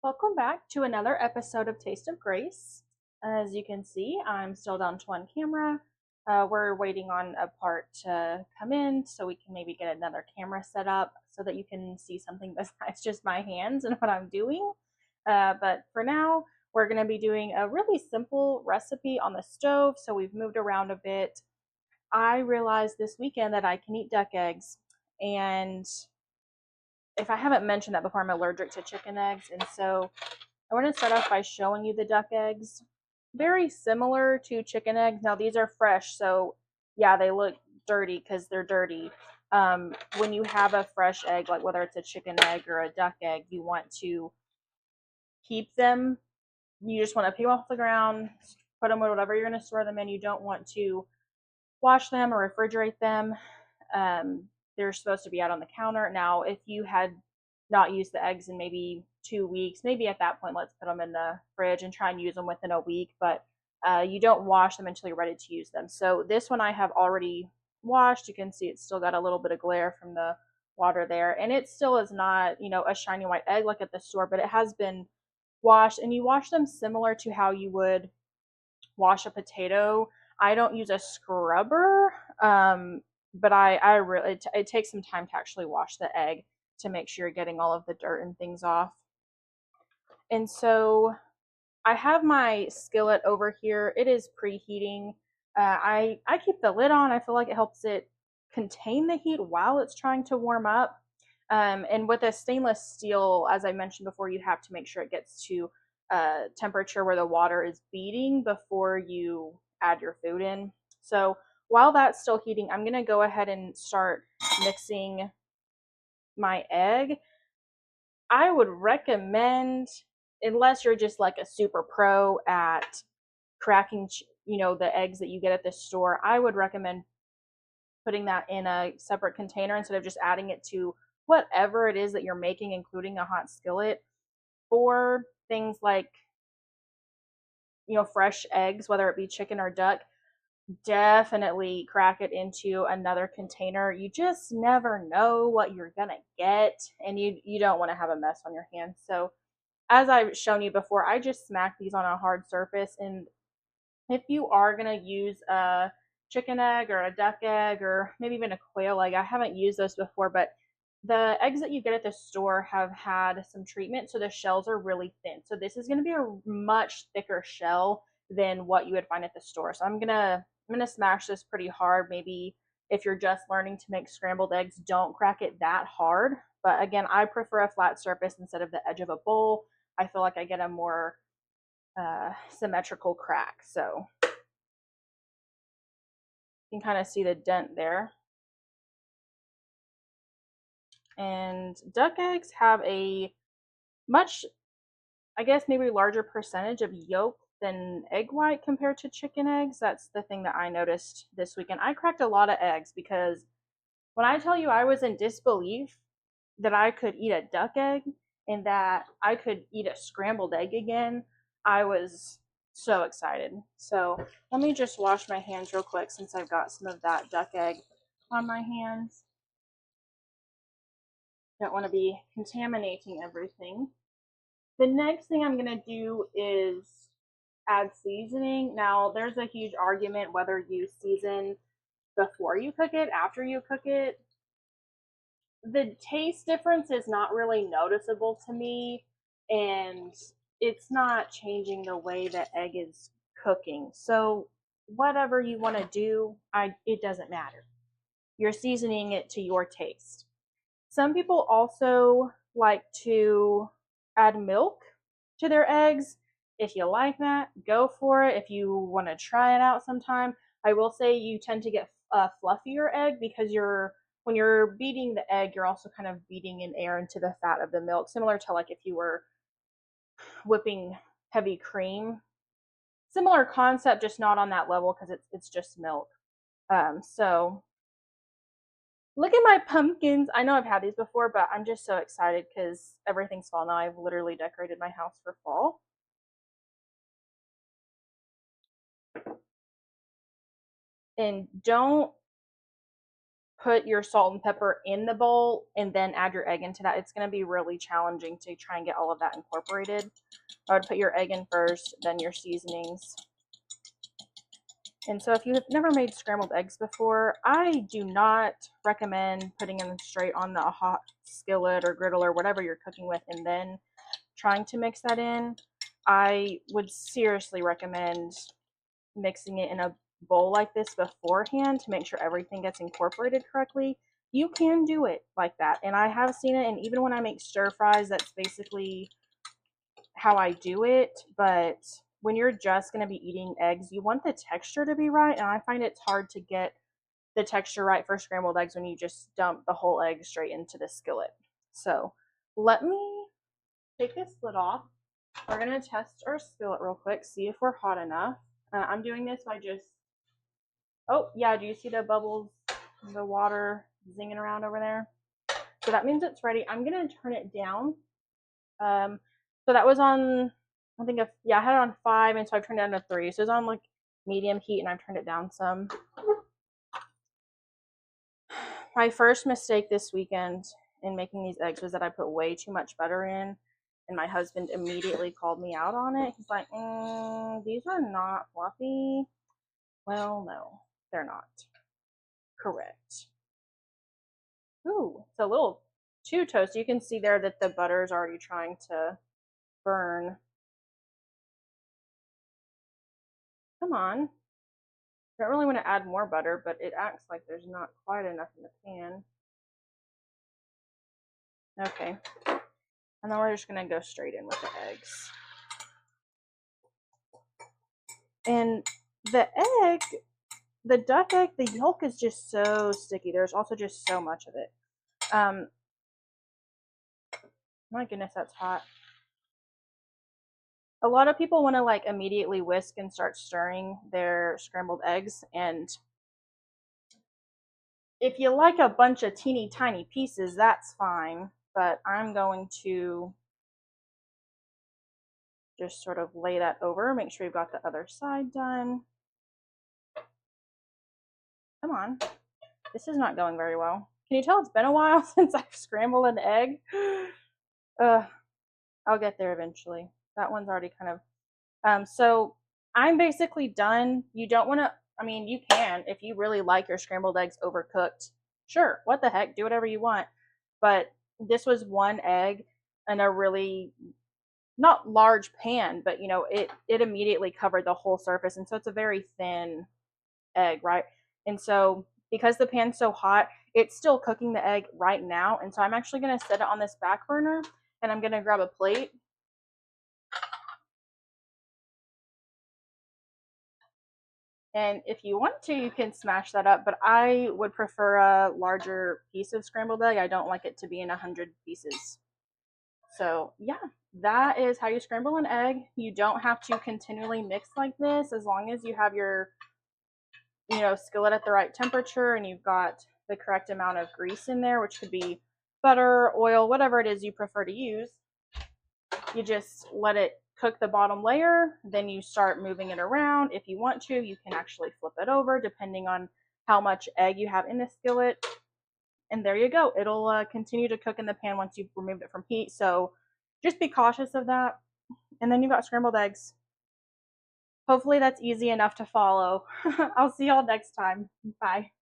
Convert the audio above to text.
Welcome back to another episode of Taste of Grace. As you can see, I'm still down to one camera. We're waiting on a part to come in so we can maybe get another camera set up so that you can see something besides just my hands and what I'm doing. But for now, we're going to be doing a really simple recipe on the stove. So we've moved around a bit. I realized this weekend that I can eat duck eggs. And if I haven't mentioned that before, I'm allergic to chicken eggs. And so I want to start off by showing you the duck eggs. Very similar to chicken eggs. Now these are fresh, so yeah, they look dirty because they're dirty. When you have a fresh egg, like whether it's a chicken egg or a duck egg, you want to keep them. You just want to pick them off the ground, put them in whatever you're going to store them in. You don't want to wash them or refrigerate them. They're supposed to be out on the counter. Now, if you had not used the eggs in maybe 2 weeks, maybe at that point, let's put them in the fridge and try and use them within a week. But you don't wash them until you're ready to use them. So this one I have already washed. You can see it's still got a little bit of glare from the water there. And it still is not, a shiny white egg like at the store, but it has been washed. And you wash them similar to how you would wash a potato. I don't use a scrubber, but I really it takes some time to actually wash the egg to make sure you're getting all of the dirt and things off. And so I have my skillet over here. It is preheating. I keep the lid on. I feel like it helps it contain the heat while it's trying to warm up. And with a stainless steel, as I mentioned before, you have to make sure it gets to temperature where the water is beating before you add your food in. So while that's still heating, I'm going to go ahead and start mixing my egg. I would recommend, unless you're just like a super pro at cracking, the eggs that you get at the store, I would recommend putting that in a separate container instead of just adding it to whatever it is that you're making, including a hot skillet. For things like, fresh eggs, whether it be chicken or duck, definitely crack it into another container. You just never know what you're gonna get, and you don't want to have a mess on your hands. So as I've shown you before, I just smack these on a hard surface. And if you are going to use a chicken egg or a duck egg or maybe even a quail egg, I haven't used those before, but the eggs that you get at the store have had some treatment, so the shells are really thin. So this is going to be a much thicker shell than what you would find at the store. So I'm gonna smash this pretty hard. Maybe if you're just learning to make scrambled eggs, don't crack it that hard. But again, I prefer a flat surface instead of the edge of a bowl. I feel like I get a more symmetrical crack. So you can kind of see the dent there. And duck eggs have a much, I guess, maybe larger percentage of yolk than egg white compared to chicken eggs. That's the thing that I noticed this weekend. I cracked a lot of eggs because when I tell you I was in disbelief that I could eat a duck egg and that I could eat a scrambled egg again, I was so excited. So let me just wash my hands real quick since I've got some of that duck egg on my hands. Don't want to be contaminating everything. The next thing I'm going to do is add seasoning. Now, there's a huge argument whether you season before you cook it, after you cook it. The taste difference is not really noticeable to me, and it's not changing the way the egg is cooking. So whatever you want to do, it doesn't matter. You're seasoning it to your taste. Some people also like to add milk to their eggs. If you like that, go for it. If you want to try it out sometime, I will say you tend to get a fluffier egg because when you're beating the egg, you're also kind of beating in air into the fat of the milk, similar to like if you were whipping heavy cream. Similar concept, just not on that level because it's just milk. So look at my pumpkins. I know I've had these before, but I'm just so excited because everything's fall now. I've literally decorated my house for fall. And don't put your salt and pepper in the bowl and then add your egg into that, it's going to be really challenging to try and get all of that incorporated. I would put your egg in first, then your seasonings. And so if you have never made scrambled eggs before, I do not recommend putting them straight on the hot skillet or griddle or whatever you're cooking with and then trying to mix that in. I would seriously recommend mixing it in a bowl like this beforehand to make sure everything gets incorporated correctly. You can do it like that, and I have seen it, and even when I make stir fries, that's basically how I do it. But when you're just going to be eating eggs, you want the texture to be right, and I find it's hard to get the texture right for scrambled eggs when you just dump the whole egg straight into the skillet. So let me take this lid off. We're going to test our skillet real quick, see if we're hot enough. I'm doing this by just, oh yeah, do you see the bubbles, the water zinging around over there? So that means it's ready. I'm going to turn it down. So that was on, I think, yeah, I had it on 5, and so I've turned it down to 3. So it's on like medium heat, and I've turned it down some. My first mistake this weekend in making these eggs was that I put way too much butter in, and my husband immediately called me out on it. He's like, these are not fluffy. Well, no, they're not. Correct. Ooh, it's a little too toasty. You can see there that the butter is already trying to burn. Come on. I don't really want to add more butter, but it acts like there's not quite enough in the pan. Okay. And then we're just going to go straight in with the eggs. And the egg, the duck egg, the yolk is just so sticky. There's also just so much of it. My goodness, that's hot. A lot of people want to like immediately whisk and start stirring their scrambled eggs, and if you like a bunch of teeny tiny pieces, that's fine, but I'm going to just sort of lay that over, make sure you've got the other side done. Come on, this is not going very well. Can you tell it's been a while since I've scrambled an egg? I'll get there eventually. That one's already kind of, so I'm basically done. You don't want to, I mean, you can, if you really like your scrambled eggs overcooked, sure, what the heck, do whatever you want. But this was one egg in a really, not large pan, but you know, it immediately covered the whole surface. And so it's a very thin egg, right? And so because the pan's so hot, it's still cooking the egg right now. And so I'm actually going to set it on this back burner, and I'm going to grab a plate. And if you want to, you can smash that up, but I would prefer a larger piece of scrambled egg. I don't like it to be in 100 pieces. So yeah, that is how you scramble an egg. You don't have to continually mix like this, as long as you have your, you know, skillet at the right temperature and you've got the correct amount of grease in there, which could be butter, oil, whatever it is you prefer to use. You just let it cook the bottom layer, then you start moving it around. If you want to, you can actually flip it over depending on how much egg you have in the skillet. And there you go. It'll continue to cook in the pan once you've removed it from heat. So just be cautious of that. And then you've got scrambled eggs. Hopefully that's easy enough to follow. I'll see y'all next time. Bye.